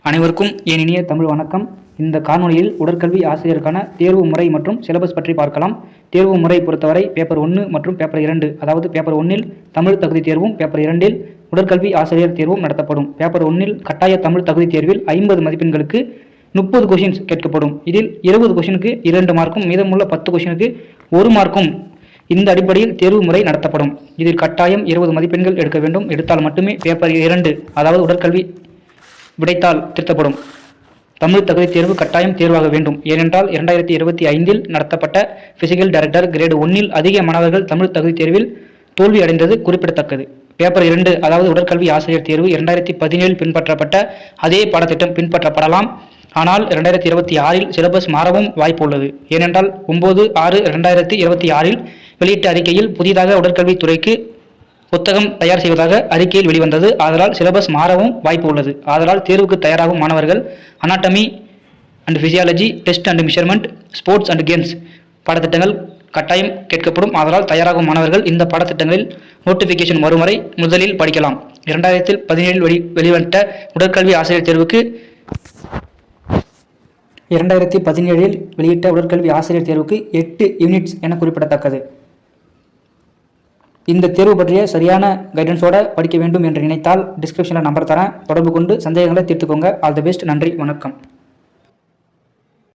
அனைவருக்கும் என் இனிய தமிழ் வணக்கம். இந்த காணொலியில் உடற்கல்வி ஆசிரியருக்கான தேர்வு முறை மற்றும் சிலபஸ் பற்றி பார்க்கலாம். தேர்வு முறை பொறுத்தவரை பேப்பர் 1 மற்றும் பேப்பர் 2, அதாவது பேப்பர் 1 தமிழ் தகுதி தேர்வும் பேப்பர் 2 உடற்கல்வி ஆசிரியர் தேர்வும் நடத்தப்படும். பேப்பர் 1 கட்டாய தமிழ் தகுதி தேர்வில் 50 மதிப்பெண்களுக்கு 30 கொஷின்ஸ் கேட்கப்படும். இதில் 20 கொஷினுக்கு 2 மார்க்கும் மீதமுள்ள 10 கொஷினுக்கு 1 மார்க்கும். இந்த அடிப்படையில் தேர்வு முறை நடத்தப்படும். இதில் கட்டாயம் 20 மதிப்பெண்கள் எடுக்க வேண்டும். எடுத்தால் மட்டுமே பேப்பர் 2, அதாவது உடற்கல்வி விடைத்தாள் திருத்தப்படும். தமிழ் தகுதி தேர்வு கட்டாயம் தேர்வாக வேண்டும். ஏனென்றால் 2025 நடத்தப்பட்ட பிசிக்கல் டைரக்டர் கிரேடு 1 அதிக மாணவர்கள் தமிழ் தகுதி தேர்வில் தோல்வி அடைந்தது குறிப்பிடத்தக்கது. பேப்பர் 2, அதாவது உடற்கல்வி ஆசிரியர் தேர்வு 2017 பின்பற்றப்பட்ட அதே பாடத்திட்டம் பின்பற்றப்படலாம். ஆனால் 2026 சிலபஸ் மாறவும் வாய்ப்பு உள்ளது. ஏனென்றால் 9/6/2026 வெளியிட்ட அறிக்கையில் புதிதாக உடற்கல்வித்துறைக்கு புத்தகம் தயார் செய்வதாக அறிக்கையில் வெளிவந்தது. ஆதலால் சிலபஸ் மாறவும் வாய்ப்பு உள்ளது. ஆதலால் தேர்வுக்கு தயாராகும் மாணவர்கள் anatomy and physiology, test and measurement, sports and games பாடத்திட்டங்கள் கட்டாயம் கேட்கப்படும். ஆதலால் தயாராகும் மாணவர்கள் இந்த பாடத்திட்டங்களில் நோட்டிபிகேஷன் வரும் வரை முதலில் படிக்கலாம். 2017 வெளிவந்த உடற்கல்வி ஆசிரியர் தேர்வுக்கு 2017 வெளியிட்ட உடற்கல்வி ஆசிரியர் தேர்வுக்கு 8 யூனிட்ஸ் என குறிப்பிடத்தக்கது. இந்த தேர்வு பற்றிய சரியான கைடன்ஸோட படிக்க வேண்டும் என்று நினைத்தால் டிஸ்கிரிப்ஷனில் நம்பர் தரேன். தொடர்பு கொண்டு சந்தேகங்களை தீர்த்துக்கோங்க. All the best. நன்றி, வணக்கம்.